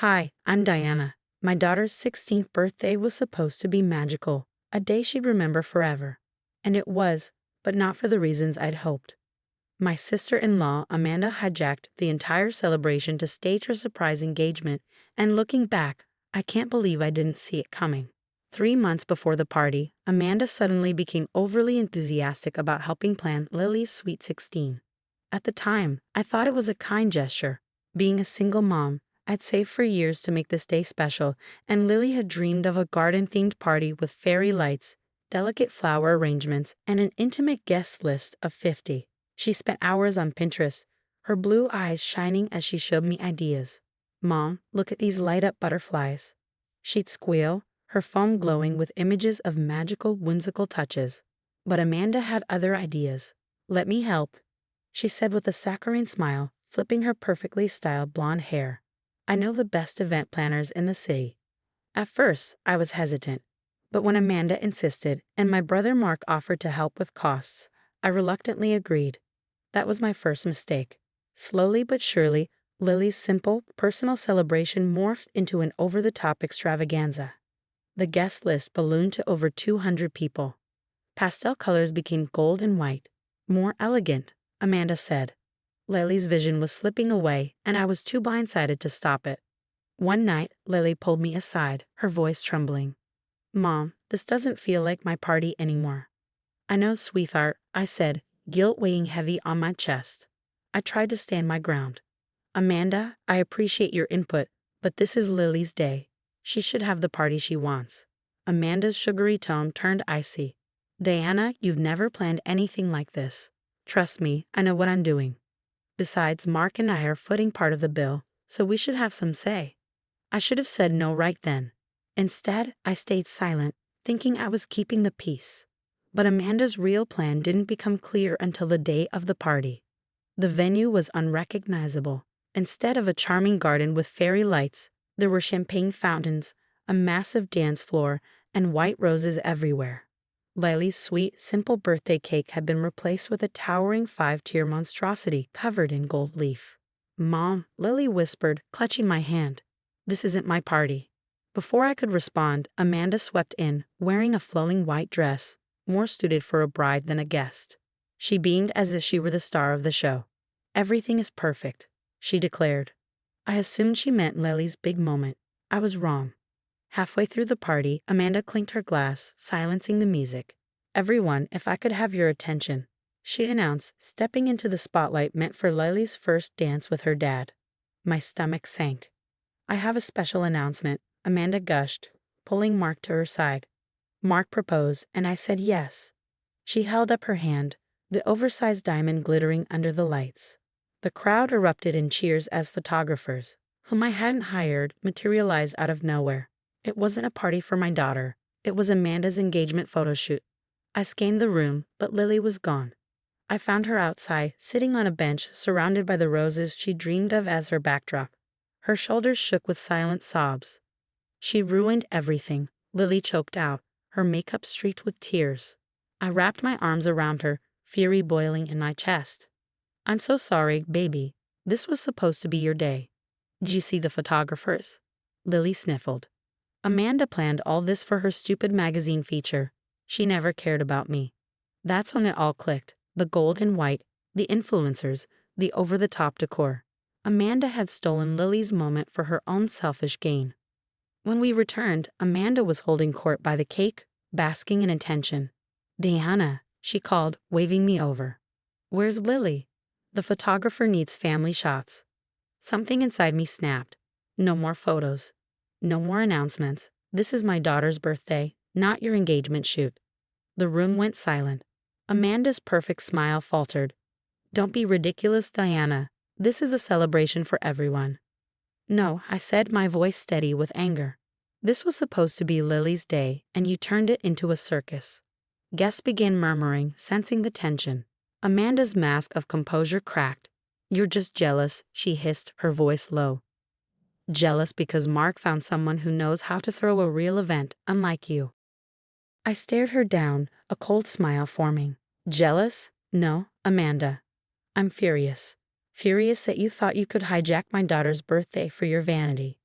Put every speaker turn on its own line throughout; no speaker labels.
Hi, I'm Diana. My daughter's 16th birthday was supposed to be magical, a day she'd remember forever. And it was, but not for the reasons I'd hoped. My sister-in-law, Amanda, hijacked the entire celebration to stage her surprise engagement, and looking back, I can't believe I didn't see it coming. 3 months before the party, Amanda suddenly became overly enthusiastic about helping plan Lily's Sweet 16. At the time, I thought it was a kind gesture. Being a single mom, I'd saved for years to make this day special, and Lily had dreamed of a garden-themed party with fairy lights, delicate flower arrangements, and an intimate guest list of 50. She spent hours on Pinterest, her blue eyes shining as she showed me ideas. "Mom, look at these light-up butterflies." She'd squeal, her phone glowing with images of magical, whimsical touches. But Amanda had other ideas. "Let me help," she said with a saccharine smile, flipping her perfectly styled blonde hair. "I know the best event planners in the city." At first, I was hesitant, but when Amanda insisted and my brother Mark offered to help with costs, I reluctantly agreed. That was my first mistake. Slowly but surely, Lily's simple, personal celebration morphed into an over-the-top extravaganza. The guest list ballooned to over 200 people. Pastel colors became gold and white. "More elegant," Amanda said. Lily's vision was slipping away, and I was too blindsided to stop it. One night, Lily pulled me aside, her voice trembling. "Mom, this doesn't feel like my party anymore." "I know, sweetheart," I said, guilt weighing heavy on my chest. I tried to stand my ground. "Amanda, I appreciate your input, but this is Lily's day. She should have the party she wants." Amanda's sugary tone turned icy. "Diana, you've never planned anything like this. Trust me, I know what I'm doing. Besides, Mark and I are footing part of the bill, so we should have some say." I should have said no right then. Instead, I stayed silent, thinking I was keeping the peace. But Amanda's real plan didn't become clear until the day of the party. The venue was unrecognizable. Instead of a charming garden with fairy lights, there were champagne fountains, a massive dance floor, and white roses everywhere. Lily's sweet, simple birthday cake had been replaced with a towering 5-tier monstrosity covered in gold leaf. "Mom," Lily whispered, clutching my hand. "This isn't my party." Before I could respond, Amanda swept in, wearing a flowing white dress, more suited for a bride than a guest. She beamed as if she were the star of the show. "Everything is perfect," she declared. I assumed she meant Lily's big moment. I was wrong. Halfway through the party, Amanda clinked her glass, silencing the music. "Everyone, if I could have your attention," she announced, stepping into the spotlight meant for Lily's first dance with her dad. My stomach sank. "I have a special announcement," Amanda gushed, pulling Mark to her side. Mark proposed, and I said yes. She held up her hand, the oversized diamond glittering under the lights. The crowd erupted in cheers as photographers, whom I hadn't hired, materialized out of nowhere. It wasn't a party for my daughter. It was Amanda's engagement photo shoot. I scanned the room, but Lily was gone. I found her outside, sitting on a bench surrounded by the roses she dreamed of as her backdrop. Her shoulders shook with silent sobs. "She ruined everything," Lily choked out, her makeup streaked with tears. I wrapped my arms around her, fury boiling in my chest. "I'm so sorry, baby. This was supposed to be your day." "Did you see the photographers?" Lily sniffled. "Amanda planned all this for her stupid magazine feature. She never cared about me." That's when it all clicked. The gold and white, the influencers, the over-the-top decor. Amanda had stolen Lily's moment for her own selfish gain. When we returned, Amanda was holding court by the cake, basking in attention. "Diana," she called, waving me over. "Where's Lily?" "The photographer needs family shots." Something inside me snapped. No more photos. No more announcements. This is my daughter's birthday, not your engagement shoot. The room went silent. Amanda's perfect smile faltered. "Don't be ridiculous, Diana. This is a celebration for everyone." "No," I said, my voice steady with anger. "This was supposed to be Lily's day, and you turned it into a circus." Guests began murmuring, sensing the tension. Amanda's mask of composure cracked. "You're just jealous," she hissed, her voice low. "Jealous because Mark found someone who knows how to throw a real event, unlike you." I stared her down, a cold smile forming. "Jealous? No, Amanda. I'm furious. Furious that you thought you could hijack my daughter's birthday for your vanity."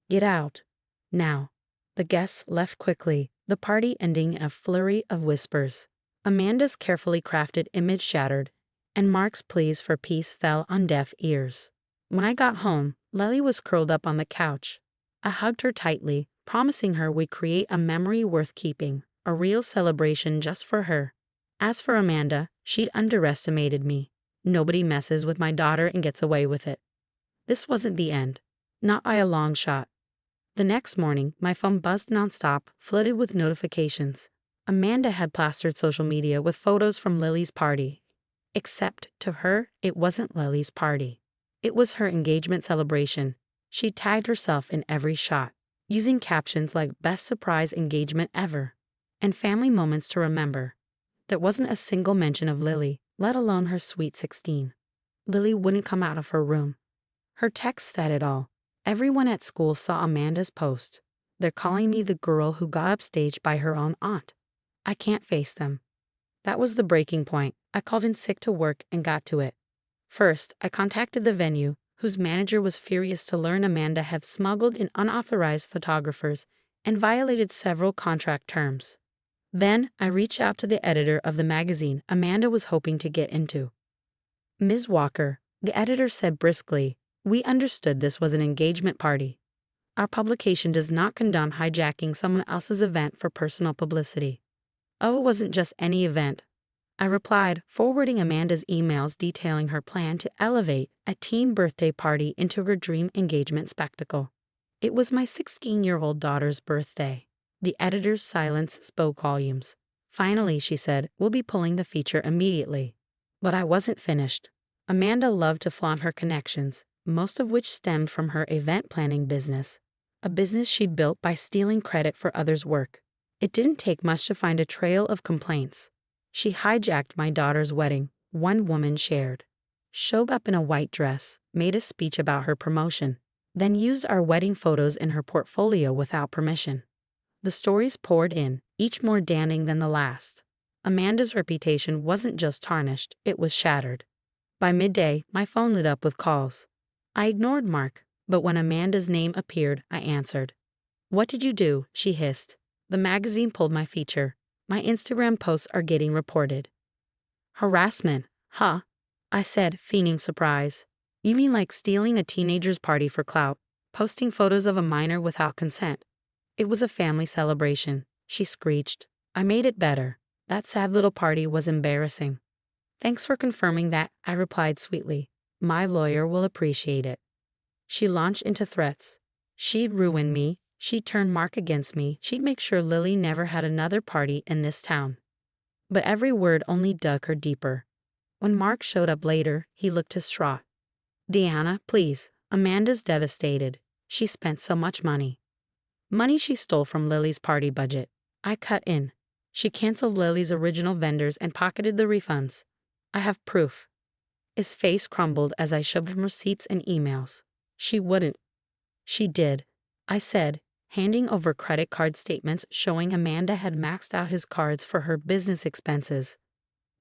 Get out. Now. The guests left quickly, the party ending in a flurry of whispers. Amanda's carefully crafted image shattered, and Mark's pleas for peace fell on deaf ears. When I got home, Lily was curled up on the couch. I hugged her tightly, promising her we'd create a memory worth keeping, a real celebration just for her. As for Amanda, she'd underestimated me. Nobody messes with my daughter and gets away with it. This wasn't the end. Not by a long shot. The next morning, my phone buzzed nonstop, flooded with notifications. Amanda had plastered social media with photos from Lily's party. Except, to her, it wasn't Lily's party. It was her engagement celebration. She tagged herself in every shot, using captions like "best surprise engagement ever" and "family moments to remember." There wasn't a single mention of Lily, let alone her sweet 16. Lily wouldn't come out of her room. Her text said it all. Everyone at school saw Amanda's post. They're calling me the girl who got upstaged by her own aunt. I can't face them. That was the breaking point. I called in sick to work and got to it. First, I contacted the venue, whose manager was furious to learn Amanda had smuggled in unauthorized photographers and violated several contract terms. Then, I reached out to the editor of the magazine Amanda was hoping to get into. "Ms. Walker," the editor said briskly, "we understood this was an engagement party. Our publication does not condone hijacking someone else's event for personal publicity." "Oh, it wasn't just any event," I replied, forwarding Amanda's emails detailing her plan to elevate a teen birthday party into her dream engagement spectacle. "It was my 16-year-old daughter's birthday." The editor's silence spoke volumes. "Finally," she said, "we'll be pulling the feature immediately." But I wasn't finished. Amanda loved to flaunt her connections, most of which stemmed from her event planning business, a business she'd built by stealing credit for others' work. It didn't take much to find a trail of complaints. She hijacked my daughter's wedding, one woman shared. Showed up in a white dress, made a speech about her promotion, then used our wedding photos in her portfolio without permission. The stories poured in, each more damning than the last. Amanda's reputation wasn't just tarnished, it was shattered. By midday, my phone lit up with calls. I ignored Mark, but when Amanda's name appeared, I answered. "What did you do?" she hissed. "The magazine pulled my feature. My Instagram posts are getting reported." "Harassment, huh?" I said, feigning surprise. "You mean like stealing a teenager's party for clout, posting photos of a minor without consent?" "It was a family celebration," she screeched. "I made it better. That sad little party was embarrassing." "Thanks for confirming that," I replied sweetly. "My lawyer will appreciate it." She launched into threats. She'd ruin me. She'd turn Mark against me. She'd make sure Lily never had another party in this town. But every word only dug her deeper. When Mark showed up later, he looked distraught. "Deanna, please. Amanda's devastated. She spent so much money." Money she stole from Lily's party budget. I cut in. She canceled Lily's original vendors and pocketed the refunds. "I have proof." His face crumbled as I shoved him receipts and emails. "She wouldn't." "She did," I said, handing over credit card statements showing Amanda had maxed out his cards for her business expenses.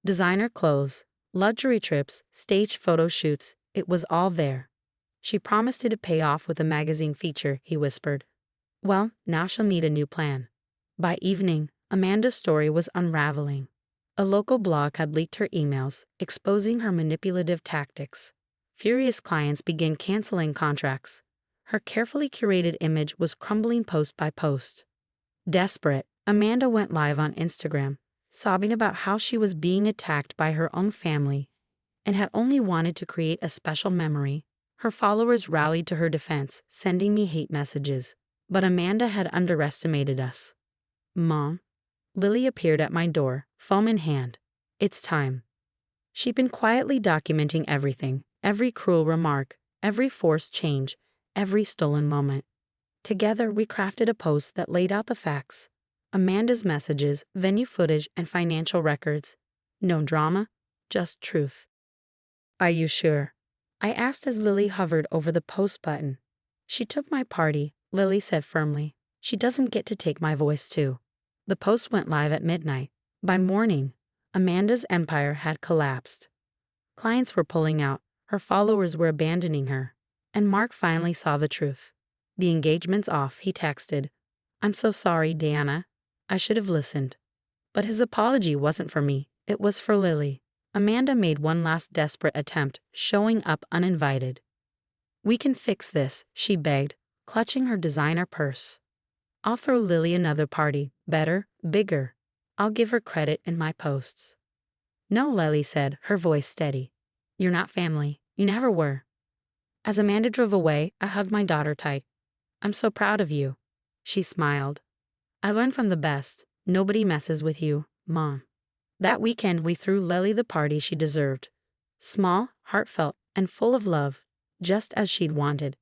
Designer clothes, luxury trips, staged photo shoots, it was all there. "She promised to pay off with a magazine feature," he whispered. Well, now she'll need a new plan. By evening, Amanda's story was unraveling. A local blog had leaked her emails, exposing her manipulative tactics. Furious clients began canceling contracts. Her carefully curated image was crumbling post by post. Desperate, Amanda went live on Instagram, sobbing about how she was being attacked by her own family and had only wanted to create a special memory. Her followers rallied to her defense, sending me hate messages. But Amanda had underestimated us. "Mom." Lily appeared at my door, phone in hand. "It's time." She'd been quietly documenting everything, every cruel remark, every forced change, every stolen moment. Together, we crafted a post that laid out the facts. Amanda's messages, venue footage, and financial records. No drama, just truth. "Are you sure?" I asked as Lily hovered over the post button. "She took my party," Lily said firmly. "She doesn't get to take my voice too." The post went live at midnight. By morning, Amanda's empire had collapsed. Clients were pulling out, her followers were abandoning her, and Mark finally saw the truth. The engagement's off, he texted. I'm so sorry, Diana. I should have listened. But his apology wasn't for me, it was for Lily. Amanda made one last desperate attempt, showing up uninvited. We can fix this, she begged, clutching her designer purse. I'll throw Lily another party, better, bigger. I'll give her credit in my posts. No, Lily said, her voice steady. You're not family. You never were. As Amanda drove away, I hugged my daughter tight. I'm so proud of you. She smiled. I learned from the best. Nobody messes with you, Mom. That weekend we threw Lily the party she deserved. Small, heartfelt, and full of love, just as she'd wanted.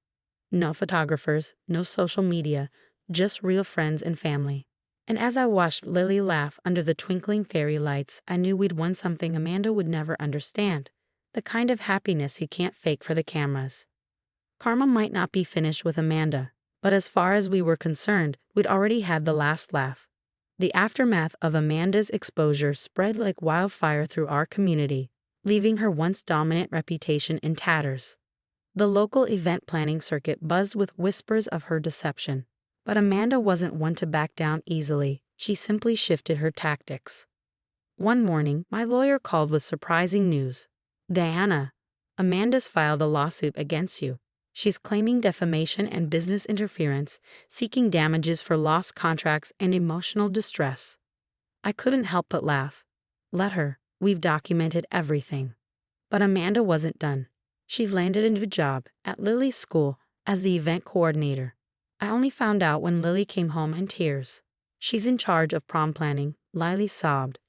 No photographers, no social media, just real friends and family. And as I watched Lily laugh under the twinkling fairy lights, I knew we'd won something Amanda would never understand. The kind of happiness you can't fake for the cameras. Karma might not be finished with Amanda, but as far as we were concerned, we'd already had the last laugh. The aftermath of Amanda's exposure spread like wildfire through our community, leaving her once dominant reputation in tatters. The local event planning circuit buzzed with whispers of her deception. But Amanda wasn't one to back down easily, she simply shifted her tactics. One morning, my lawyer called with surprising news. Diana, Amanda's filed a lawsuit against you. She's claiming defamation and business interference, seeking damages for lost contracts and emotional distress. I couldn't help but laugh. Let her, we've documented everything. But Amanda wasn't done. She landed a new job at Lily's school as the event coordinator. I only found out when Lily came home in tears. She's in charge of prom planning, Lily sobbed.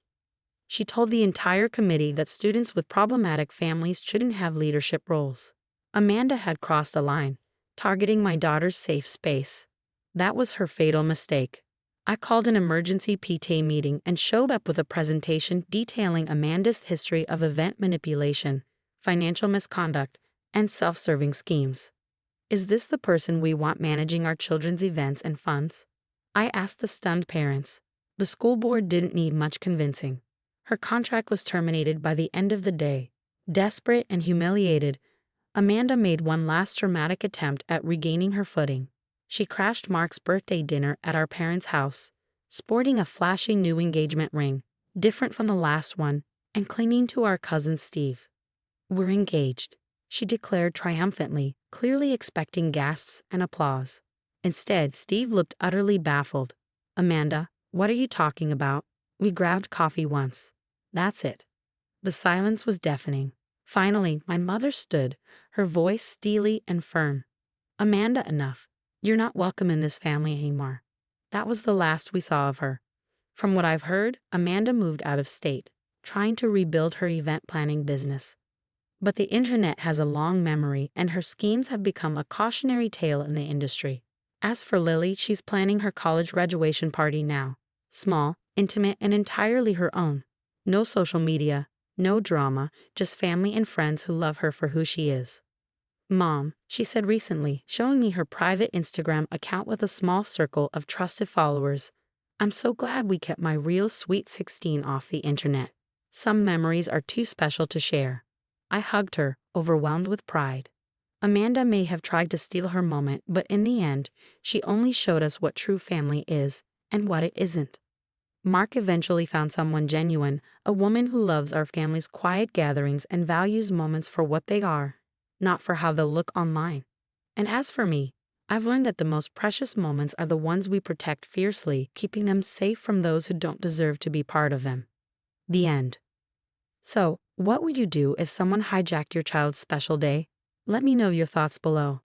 She told the entire committee that students with problematic families shouldn't have leadership roles. Amanda had crossed a line, targeting my daughter's safe space. That was her fatal mistake. I called an emergency PTA meeting and showed up with a presentation detailing Amanda's history of event manipulation, financial misconduct, and self-serving schemes. Is this the person we want managing our children's events and funds? I asked the stunned parents. The school board didn't need much convincing. Her contract was terminated by the end of the day. Desperate and humiliated, Amanda made one last dramatic attempt at regaining her footing. She crashed Mark's birthday dinner at our parents' house, sporting a flashy new engagement ring, different from the last one, and clinging to our cousin Steve. We're engaged, she declared triumphantly, clearly expecting gasps and applause. Instead, Steve looked utterly baffled. Amanda, what are you talking about? We grabbed coffee once. That's it. The silence was deafening. Finally, my mother stood, her voice steely and firm. Amanda, enough. You're not welcome in this family anymore. That was the last we saw of her. From what I've heard, Amanda moved out of state, trying to rebuild her event planning business. But the internet has a long memory, and her schemes have become a cautionary tale in the industry. As for Lily, she's planning her college graduation party now. Small, intimate, and entirely her own. No social media, no drama, just family and friends who love her for who she is. Mom, she said recently, showing me her private Instagram account with a small circle of trusted followers. I'm so glad we kept my real sweet 16 off the internet. Some memories are too special to share. I hugged her, overwhelmed with pride. Amanda may have tried to steal her moment, but in the end, she only showed us what true family is and what it isn't. Mark eventually found someone genuine, a woman who loves our family's quiet gatherings and values moments for what they are, not for how they'll look online. And as for me, I've learned that the most precious moments are the ones we protect fiercely, keeping them safe from those who don't deserve to be part of them. The end. So, what would you do if someone hijacked your child's special day? Let me know your thoughts below.